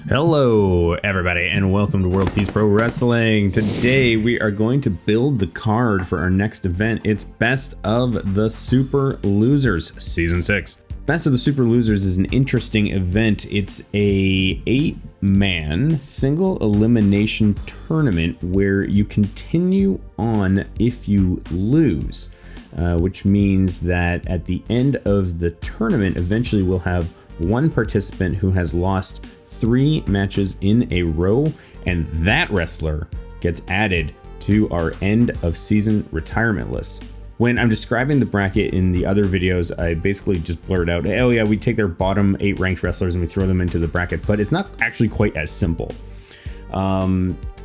Hello everybody and welcome to World Peace Pro Wrestling. Today we are going to build the card for our next event. It's Best of the Super Losers Season 6. Best of the Super Losers is an interesting event. It's a 8-man single elimination tournament where you continue on if you lose, which means that at the end of the tournament eventually we'll have one participant who has lost 3 matches in a row, and that wrestler gets added to our end of season retirement list. When I'm describing the bracket in the other videos, I basically just blurt out, oh yeah, we take their bottom 8 ranked wrestlers and we throw them into the bracket, but it's not actually quite as simple.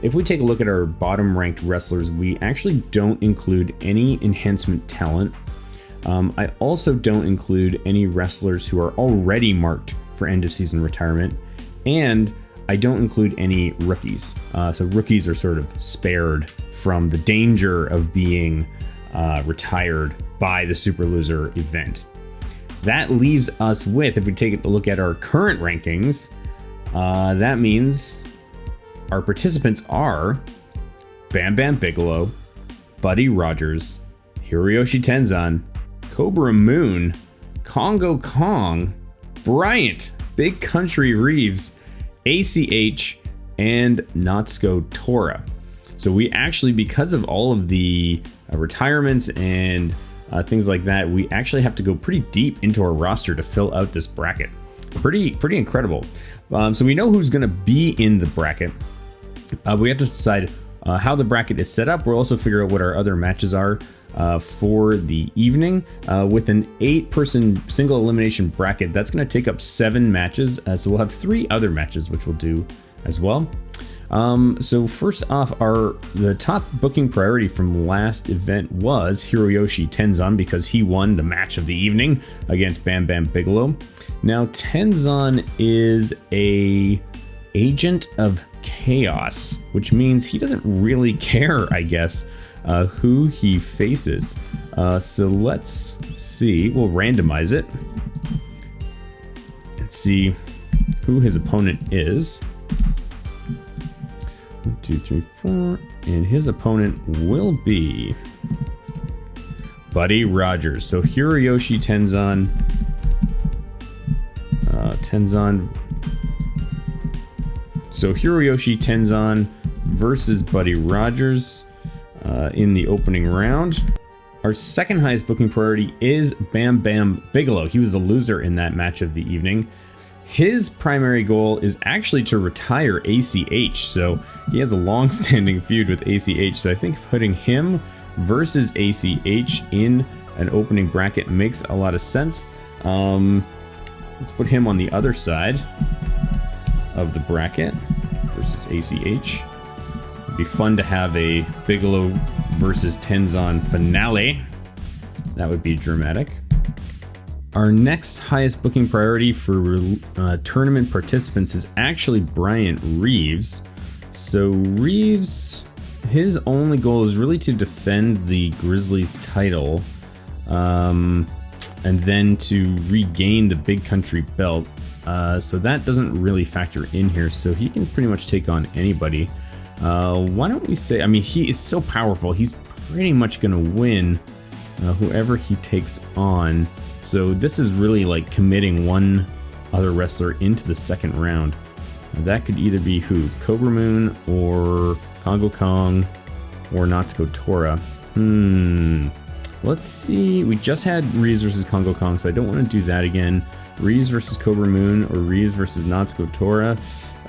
If we take a look at our bottom ranked wrestlers, we actually don't include any enhancement talent. I also don't include any wrestlers who are already marked for end of season retirement. And I don't include any rookies. So rookies are sort of spared from the danger of being retired by the Super Loser event. That leaves us with, if we take a look at our current rankings, that means our participants are Bam Bigelow, Buddy Rogers, Hiroyoshi Tenzan, Cobra Moon, Congo Kong, Bryant, Big Country Reeves, ACH, and Natsuko Tora. So we actually, because of all of the retirements and things like that, we actually have to go pretty deep into our roster to fill out this bracket. Pretty incredible. So we know who's going to be in the bracket. We have to decide how the bracket is set up. We'll also figure out what our other matches are for the evening. With an 8-person single elimination bracket, that's going to take up 7 matches. So we'll have 3 other matches, which we'll do as well. So first off, the top booking priority from last event was Hiroyoshi Tenzan, because he won the match of the evening against Bam Bigelow. Now Tenzan is a agent of chaos, which means he doesn't really care, I guess, who he faces. So let's see. We'll randomize it and see who his opponent is. 1, 2, 3, 4, and his opponent will be Buddy Rogers. So Hiroyoshi Tenzan, So Hiroyoshi Tenzan versus Buddy Rogers in the opening round. Our second highest booking priority is Bam Bigelow. He was the loser in that match of the evening. His primary goal is actually to retire ACH. So he has a long-standing feud with ACH. So I think putting him versus ACH in an opening bracket makes a lot of sense. Let's put him on the other side of the bracket versus ACH. It'd be fun to have a Bigelow versus Tenzan finale. That would be dramatic. Our next highest booking priority for tournament participants is actually Bryant Reeves. So Reeves, his only goal is really to defend the Grizzlies title, and then to regain the Big Country belt. So that doesn't really factor in here, so he can pretty much take on anybody. Why don't we say, I mean, he is so powerful, he's pretty much going to win whoever he takes on. So this is really like committing one other wrestler into the second round. That could either be who? Cobra Moon or Congo Kong or Natsuko Tora. Let's see. We just had Reeves versus Congo Kong, so I don't want to do that again. Reeves versus Cobra Moon or Reeves versus Natsuko Tora.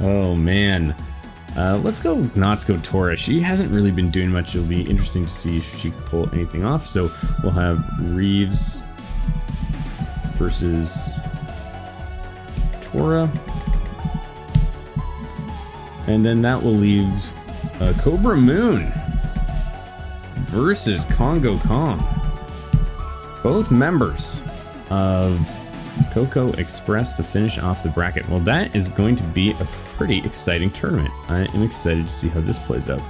Oh man. Let's go Natsuko Tora. She hasn't really been doing much. It'll be interesting to see if she can pull anything off. So we'll have Reeves versus Tora. And then that will leave Cobra Moon versus Congo Kong. Both members of Coco Express to finish off the bracket. Well, that is going to be a pretty exciting tournament. I am excited to see how this plays out.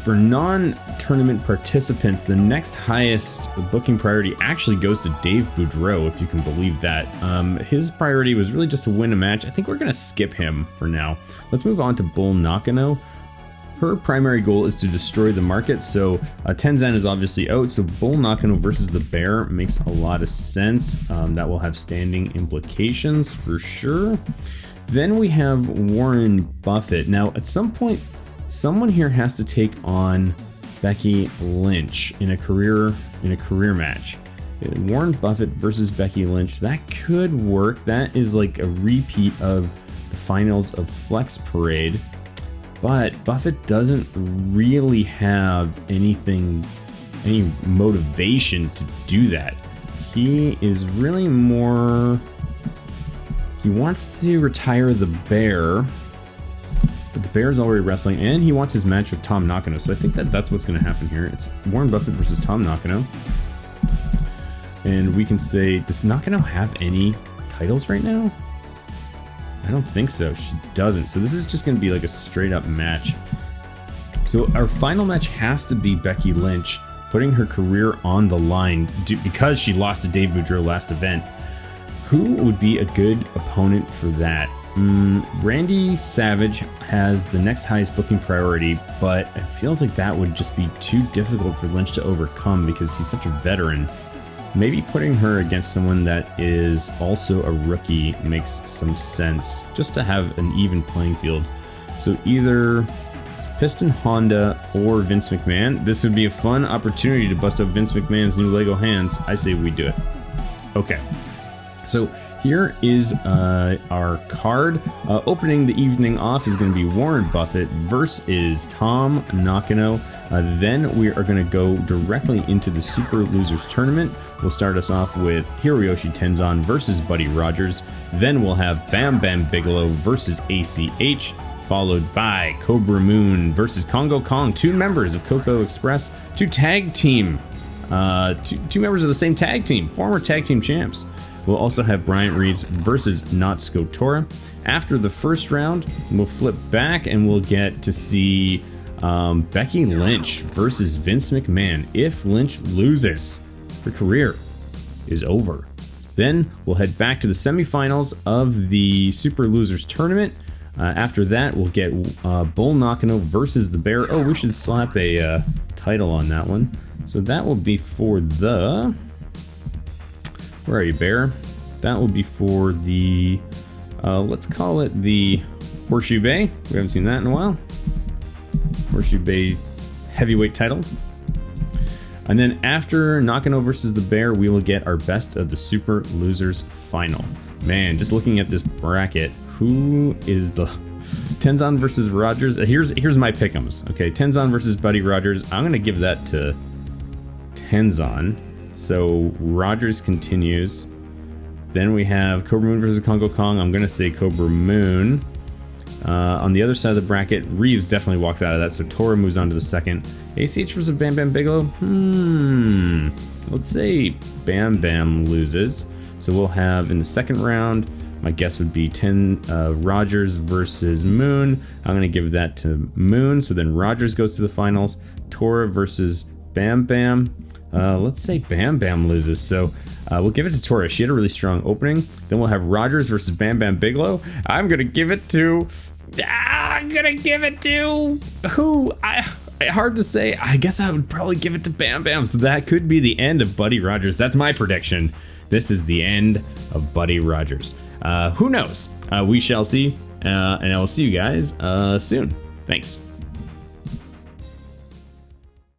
For non-tournament participants, the next highest booking priority actually goes to Dave Boudreau, if you can believe that. His priority was really just to win a match. I think we're going to skip him for now. Let's move on to Bull Nakano. Her primary goal is to destroy the market, so Tenzan is obviously out, so Bull Nakano versus the Bear makes a lot of sense. That will have standing implications for sure. Then we have Warren Buffett. Now, at some point, someone here has to take on Becky Lynch in a career match. Warren Buffett versus Becky Lynch, that could work. That is like a repeat of the finals of Flex Parade, but Buffett doesn't really have any motivation to do that. He is really more, he wants to retire the Bear, but the Bear is already wrestling, and he wants his match with Tom Nakano. So I think that's what's going to happen here. It's Warren Buffett versus Tom Nakano. And we can say, does Nakano have any titles right now? I don't think so. She doesn't. So this is just going to be like a straight up match. So our final match has to be Becky Lynch putting her career on the line because she lost to Dave Boudreau last event. Who would be a good opponent for that? Randy Savage has the next highest booking priority, but it feels like that would just be too difficult for Lynch to overcome because he's such a veteran. Maybe putting her against someone that is also a rookie makes some sense, just to have an even playing field. So either Piston Honda or Vince McMahon. This would be a fun opportunity to bust up Vince McMahon's new Lego hands. I say we do it. Okay, so here is our card. Opening the evening off is going to be Warren Buffett versus Tom Nakano. Then we are going to go directly into the Super Losers Tournament. We'll start us off with Hiroyoshi Tenzan versus Buddy Rogers. Then we'll have Bam Bigelow versus ACH, followed by Cobra Moon versus Congo Kong, two members of Coco Express, two members of the same tag team, former tag team champs. We'll also have Bryant Reeves versus Natsuko Tora. After the first round, we'll flip back and we'll get to see Becky Lynch versus Vince McMahon. If Lynch loses, her career is over. Then we'll head back to the semifinals of the Super Losers Tournament. After that, we'll get Bull Nakano versus the Bear. Oh, we should slap a title on that one. So that will be for the... Where are you, Bear? That will be for the... let's call it the Horseshoe Bay. We haven't seen that in a while. Horseshoe Bay heavyweight title. And then after Nakano versus the Bear, we will get our best of the Super Losers final. Man, just looking at this bracket, who is the Tenzan versus Rogers? Here's my pick'ems. Okay, Tenzan versus Buddy Rogers. I'm gonna give that to Tenzan. So Rogers continues. Then we have Cobra Moon versus Congo Kong. I'm gonna say Cobra Moon. On the other side of the bracket, Reeves definitely walks out of that, so Tora moves on to the second. ACH versus Bam Bigelow? Let's say Bam loses. So we'll have in the second round, my guess would be Rogers versus Moon. I'm going to give that to Moon, so then Rogers goes to the finals. Tora versus Bam. Let's say Bam loses, so we'll give it to Tora. She had a really strong opening. Then we'll have Rogers versus Bam Bigelow. I'm going to give it to... who? Hard to say. I guess I would probably give it to Bam. So that could be the end of Buddy Rogers. That's my prediction. This is the end of Buddy Rogers. Who knows? We shall see. And I will see you guys soon. Thanks.